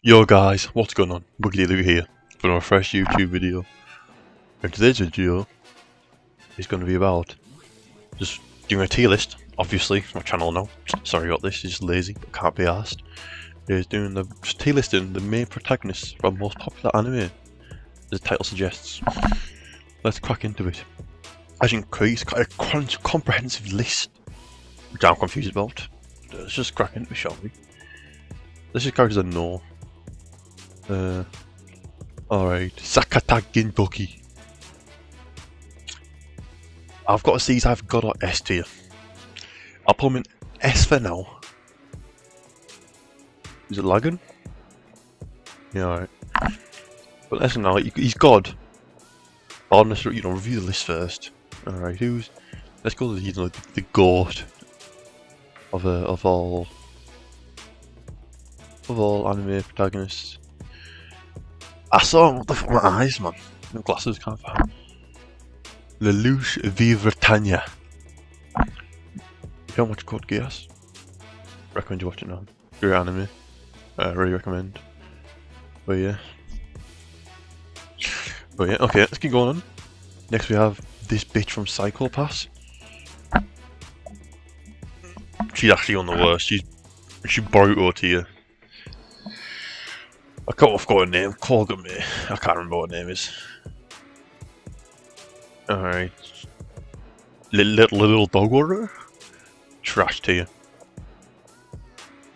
Yo guys, what's going on? Monkey-D-Lukey here for a fresh YouTube video. And today's video is going to be about just doing a tier list. Obviously, it's my channel now. Sorry about this, it's just lazy, but can't be asked. It's doing the tier listing the main protagonists from most popular anime, as the title suggests. Let's crack into it. As you can see, it's got a comprehensive list, which I'm confused about. Let's just crack into it, shall we? This is characters I know. Alright, Sakata Gintoki. I've got to see if I've got or S tier. I'll put him in S for now. Is it lagging? Yeah, alright. But listen now, he's God. On this, review the list first. Alright, let's go to the GOAT of all anime protagonists. I saw him, what the fuck, my eyes, man. No glasses, can't find. Lelouch Vivretania. If you haven't watched Code Geass, recommend you watch it now. Great anime. Really recommend. But yeah, okay, let's keep going on. Next we have this bitch from Psychopass. She's actually on the worst. She's brutal to you. I forgot her name. Kogame. I can't remember what her name is. Alright. Little dog order? Trash to you.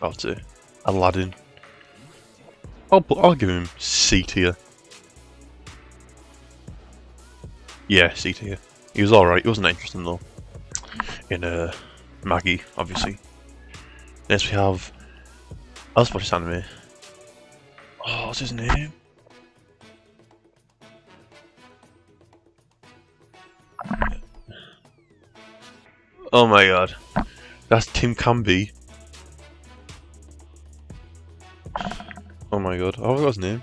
I'll say. Aladdin. I'll give him C tier. Yeah, C tier. He was alright. He wasn't that interesting though. In Maggie, obviously. Next we have. Let's watch this anime. Oh, what's his name? Oh my god. That's Tim Camby. Oh my god, I forgot his name.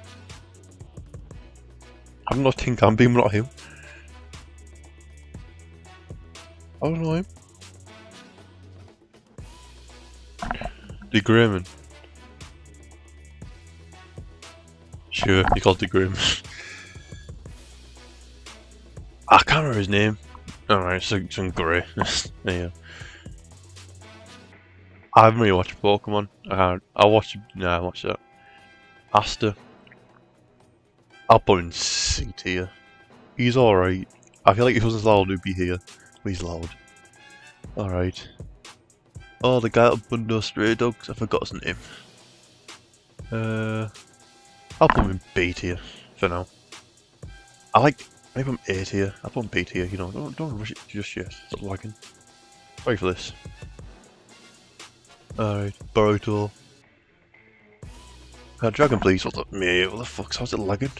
I'm not Tim Camby, I'm not him. I don't know him. The Grayman. Sure, he called the Grim. I can't remember his name. Alright, some grey. Yeah. I haven't really watched Pokemon. I watched that. Asta. I'll put him in C tier. He's alright. I feel like he wasn't allowed to be here, but he's loud. Alright. Oh, the guy at Bundo Stray Dogs, I forgot his name. I'll put him in B tier for now. Maybe I'm A tier. I'll put him B tier, don't rush it just yet. Stop lagging. Wait for this. Alright, Boruto. Dragon please, what's up, mate? What the fuck's how's it lagging?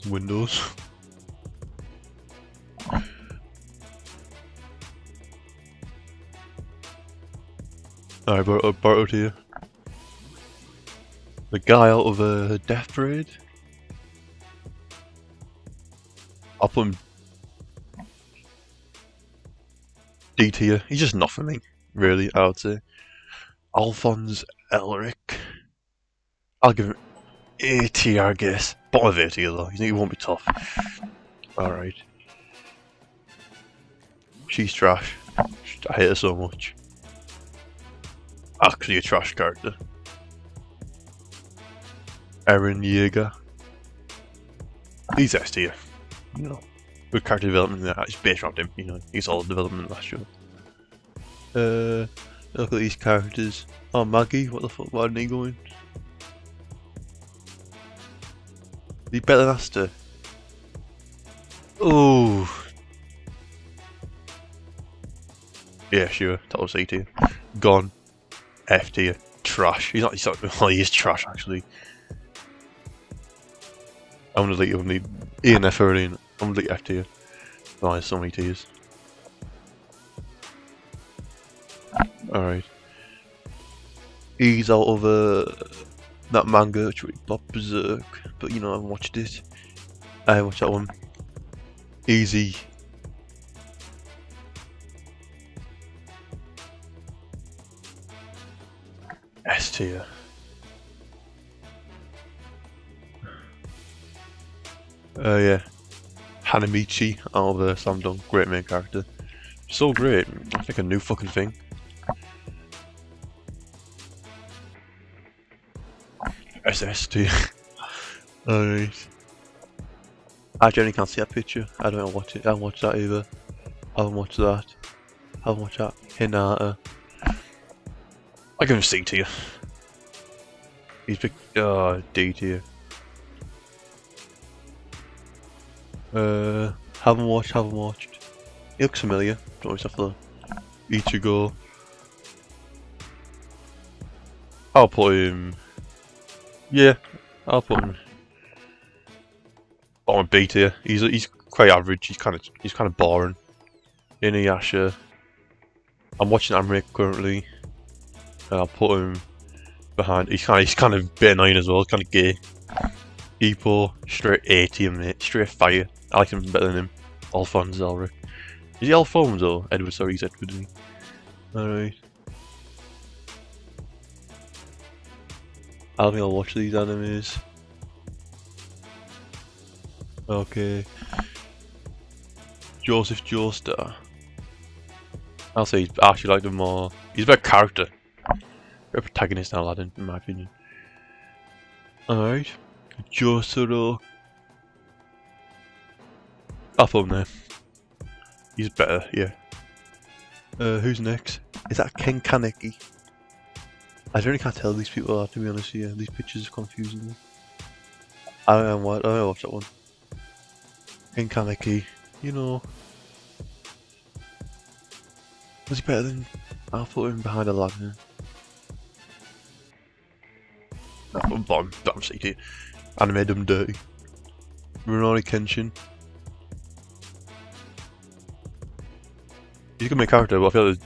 Windows. Alright, Boruto tier. The guy out of Death Parade. I'll put him D tier. He's just not for me, really, I would say. Alphonse Elric. I'll give him A tier, I guess. Bottom of A tier though, he won't be tough. Alright. She's trash. I hate her so much. Actually a trash character. Eren Yeager. He's S tier. Good character development there. It's based around him, he's all the development in that show. Look at these characters. Oh, Maggie, what the fuck, why didn't he go in? He's better than Asta. Oh. Yeah, sure, total C tier. Gone. F tier. Trash. He's not, well, he is trash actually. I'm gonna delete E and F already. I'm gonna delete F tier. Oh, there's so many tiers. Alright. He's out of that manga which was Bob Berserk, but I haven't watched it. I haven't watched that one. Easy. S tier. Yeah. Hanamichi out of the Slam Dunk, great main character. So great, I think a new fucking thing. SS tier. Alright. I generally can't see that picture. I don't watch it. I haven't watched that either. I haven't watched that. I haven't watched that. Hinata. I give him C tier. He's big. D tier. Haven't watched. He looks familiar. Don't always have to Ichigo. I'll put him. Yeah, I'll put him on B tier. He's quite average. He's kind of boring. Inuyasha. I'm watching anime currently. And I'll put him behind. He's kind of a bit annoying as well. Kind of gay. Ippo, straight A tier, mate. Straight fire. I like him better than him. Alphonse Elric. Is he Alphonse or Edward? Sorry, he's Edward, isn't he? Alright. I don't think I'll watch these animes. Okay. Joseph Joestar. I'll say I actually like him more. He's a better character. Better protagonist than Aladdin, in my opinion. Alright. Jotaro. I'll put him there. He's better, yeah. Who's next? Is that Ken Kaneki? I really can't tell these people are, to be honest with you. These pictures are confusing me. I don't know watch that one. Ken Kaneki, you know. Was he better than... I'll put him behind Aladdin. No, I'm bottom CT. And I made him dirty. Rurouni Kenshin. He's a good main character, but I feel like...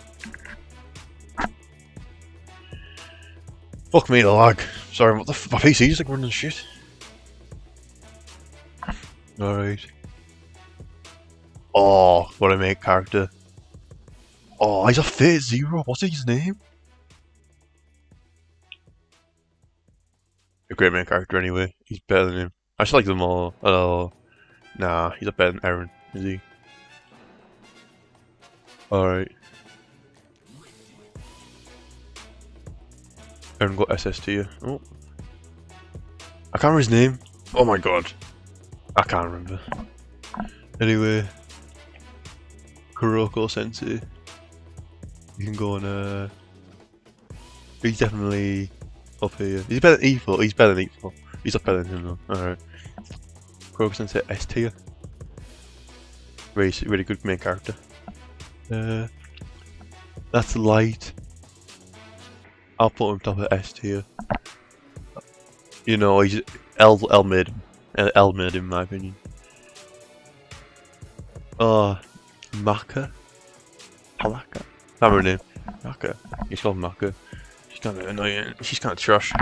Fuck me, the lag. Sorry, my PC's like running shit. Alright. Oh, what a main character. Oh, he's a Fate Zero. What's his name? A great main character anyway. He's better than him. I just like them all. Oh, nah, he's a better than Eren, is he? Alright. Eren got SS tier. Oh. I can't remember his name. Oh my god. I can't remember. Anyway. Kuroko Sensei. You can go on he's definitely up here. He's better than E4. He's better than E4. He's up better than him though. Alright. Kuroko Sensei S tier. Really good main character. That's light. I'll put him top of S tier. You know, he's L mid. L mid in my opinion. Oh, Maka? Halaka? I remember her name. Maka. He's called Maka. She's kind of annoying. She's kind of trash.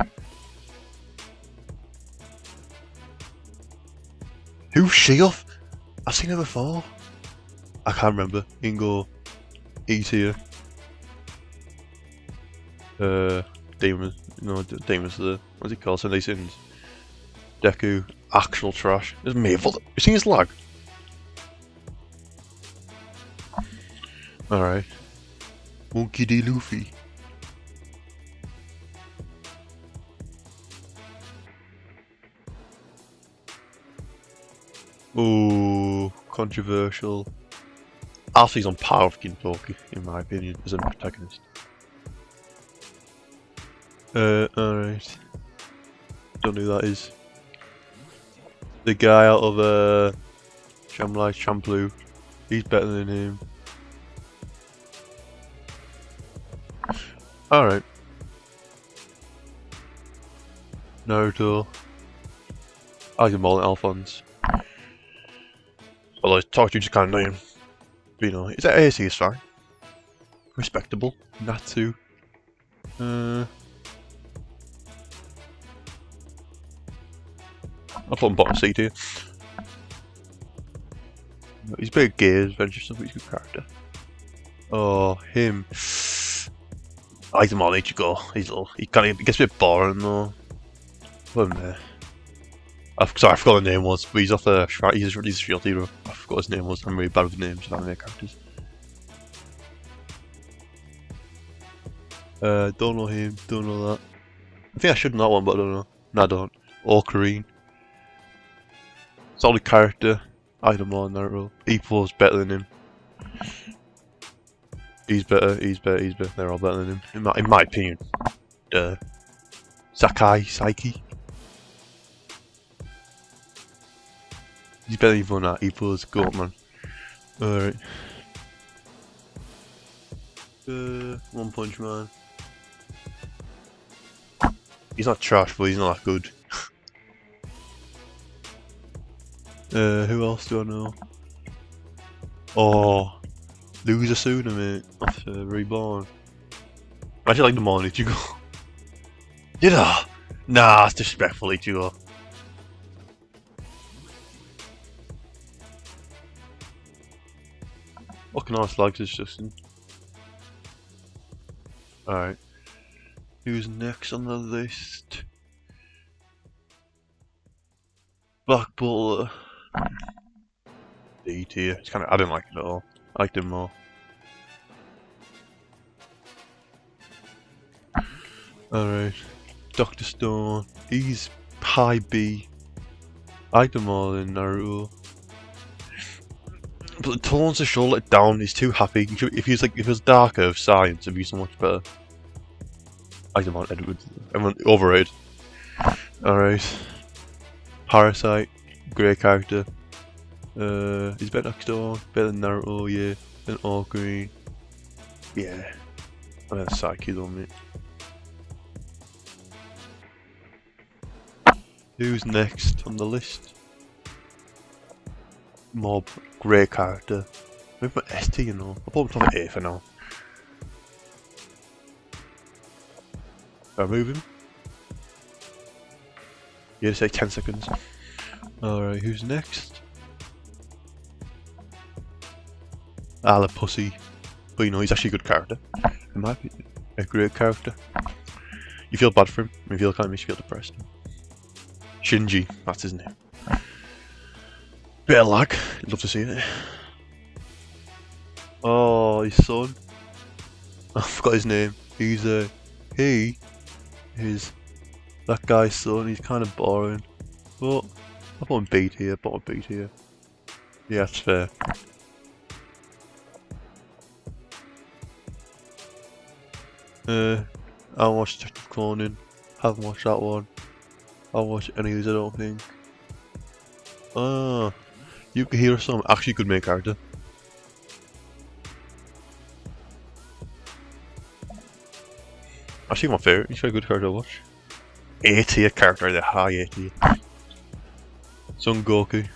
Who's she off? I've seen her before. I can't remember. You can go E tier. Demon. No, Demon's the. What's he called? Sunday Sins. Deku. Actual trash. It's Maple. You seen his lag? Alright. Monkey-D-Lukey. Ooh, controversial. I'll say he's on par with Gintoki, in my opinion, as a protagonist. Alright. Don't know who that is. The guy out of Shamlai Champloo. He's better than him. Alright. Naruto. I like them all in Alphonse. Although his talk to you just kind of annoying. But you know, is that AC is fine. Respectable. Natsu. I'll put him bottom C tier. He's a bit of gears, adventure stuff, but he's a good character. Oh, him. I like them all, Ichigo. He gets a bit boring though. What am I? Sorry, I forgot the name was, but he's off a he's a shield hero. I forgot his name was. I'm really bad with names of anime characters. Don't know him, don't know that. I think I should know that one, but I don't know. No, I don't. Ocarine. Solid character. I like them all in Naruto. Equals better than him. He's better. They're all better than him, in my opinion. Saiki. He's better than that. Equals goat man. Alright. One Punch Man. He's not trash, but he's not that good. Who else do I know? Oh, Loser Sooner, mate. Off Reborn. I actually like them all, Ichigo. Did I? Nah, that's disrespectful, Ichigo. Fucking ass likes this, Justin. Alright. Who's next on the list? Black Butler. D tier. It's kinda, I didn't like it at all. I liked him more. Alright. Dr. Stone. He's high B. I liked them all in Naruto. But the tones are sure let down. He's too happy. If he was darker of science, it'd be so much better. I don't want Edward. Everyone overrated. Alright. Parasite. Great character. He's better next door. Better than Naruto, yeah. Than Ocarine. Yeah. I'm a Psyche though, mate. Who's next on the list? Mob. Great character. Maybe my ST, you know. I'll put him top 8 for now. I'll move him. Yeah, say 10 seconds. Alright, who's next? The pussy. But you know, he's actually a good character. He might be a great character. You feel bad for him. You feel kind of makes you feel depressed. Shinji, that's his name. Bit of lag, I'd love to see it. Oh, his son. I forgot his name. He is that guy's son. He's kind of boring. But I put him B tier, Yeah, that's fair. I watched Detective Conan. Haven't watched that one. I'll watch any of these, I don't think. Yukihiro some actually good main character. Actually my favourite, he's a good character to watch. A tier character, the high A tier. Son Goku,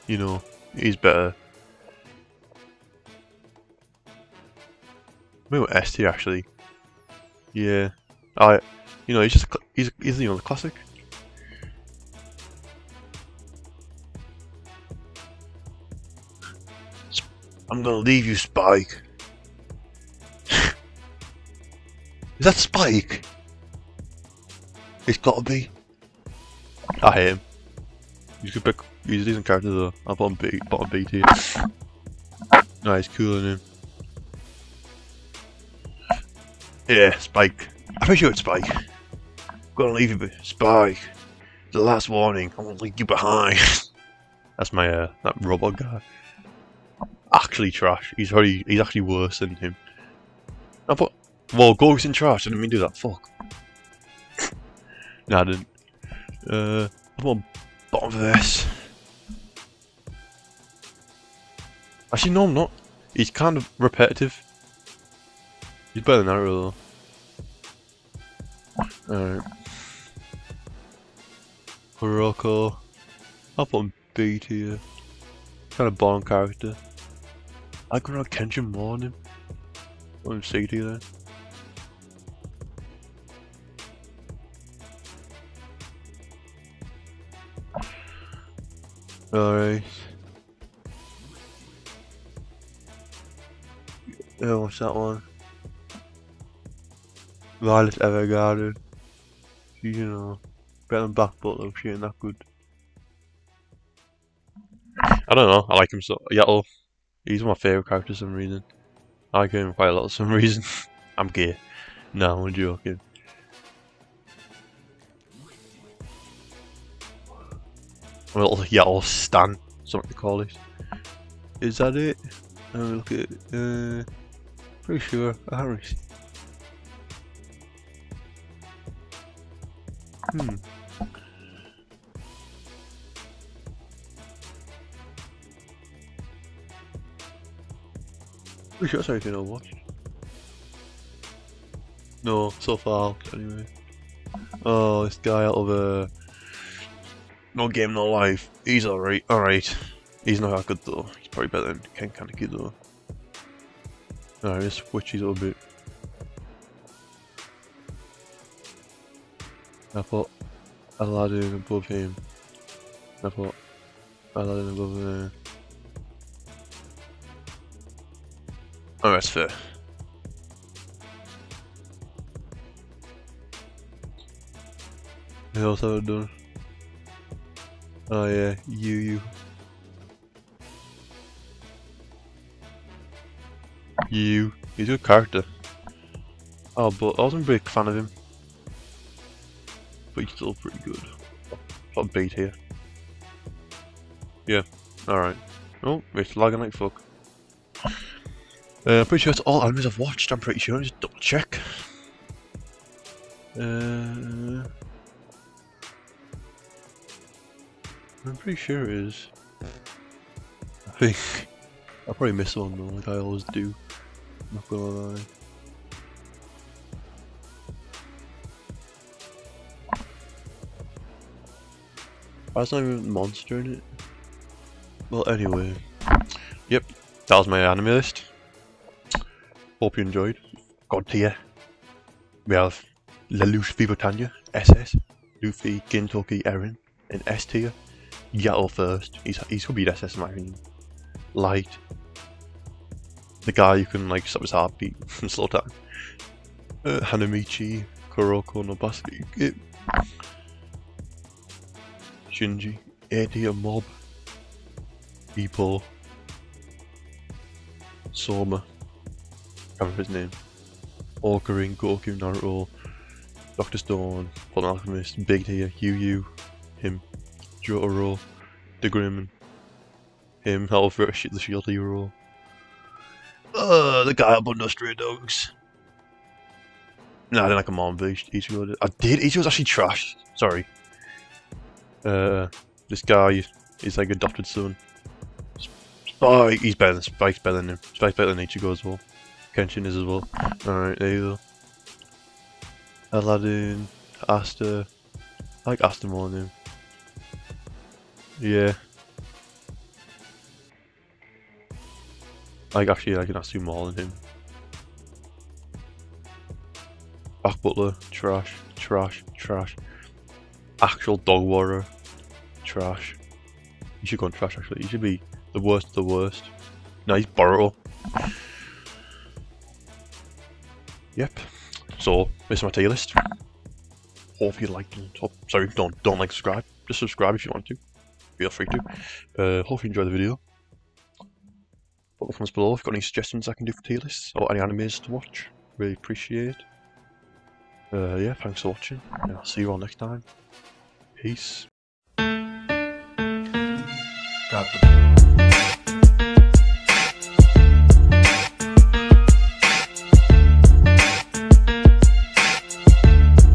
you know, he's better. Maybe S tier actually. Yeah. You know, he's you know the classic. I'm gonna leave you, Spike. Is that Spike? It's gotta be. I hate him. He's a decent character though. I'll put him bottom B tier. No, he's cooler than him. Yeah, Spike. I'm pretty sure it's Spike. I'm gonna leave you, Spike. The last warning. I'm gonna leave you behind. That's my that robot guy. Actually trash. He's actually worse than him. I put well, Goku's in trash. I didn't mean to do that. Fuck. Nah, I didn't. I put bottom of this. Actually, no, I'm not. He's kind of repetitive. He's better than Naruto though. Alright. Kuroko. I'll put him B tier. Kind of boring character. I could have Kenshin more on him. Put him C tier then. Alright. Yeah, what's that one? Violet Evergarden. You know, better than Black Butler, she ain't that good. I don't know, I like him so. Yaddle, he's one of my favourite characters for some reason. I like him quite a lot for some reason. I'm gay. No, I'm joking. A little Yaddle stan, something to call it. Is that it? Look at it. Pretty sure. I haven't really seen. Pretty sure that's everything I've watched. No, so far anyway. Oh, this guy out of No Game No Life. He's alright. He's not that good though. He's probably better than Ken Kaneki though. Alright, let's switch these a little bit. I put Aladdin above him. I put Aladdin above Oh, that's fair. What else have I done? Oh yeah, you. He's a good character. Oh, but I wasn't a big fan of him. But he's still pretty good. Got a beat here. Yeah, alright. Oh, it's lagging like fuck. I'm pretty sure that's all animes I've watched, I'm pretty sure. Just double check. I'm pretty sure it is. I think. I'll probably miss one though, like I always do. Not gonna lie. There's not even a monster in it. Well, anyway. Yep, that was my anime list. Hope you enjoyed. God tier. We have Lelouch Vivotanya, SS. Luffy, Gintoki, Eren in S tier. Yaddle first. He's gonna beat SS in my opinion. Light. The guy you can like stop his heartbeat in slow time. Hanamichi, Kuroko no Basket. Shinji, Eddie a Mob, Ippo, Soma, can't remember his name, Okarin, Goku, Naruto, Dr. Stone, Full Alchemist, Big Tier, Yu, him, Jotaro, the Grim, him, Helfer, the Shield Hero, the guy up under Stray Dogs. No, I didn't like a Mom Ichigo. I did. Ichigo's actually trash. Sorry. This guy is like adopted son. Spike, he's better than Spike's better than him. Spike's better than Ichigo as well. Kenshin is as well. Alright, there you go. Aladdin, Asta. I like Asta more than him. Yeah. I like an Asta more than him. Black Butler, trash. Actual Dog Warrior, trash. You should go on trash actually. You should be the worst of the worst. No, he's Boruto. Yep. So this is my tier list. Hope you liked it. Sorry, don't like, subscribe. Just subscribe if you want to. Feel free to. Hope you enjoyed the video. Put in the comments below if you've got any suggestions I can do for tier lists or any animes to watch. Really appreciate it. Yeah, thanks for watching. And I'll see you all next time. Peace. Got the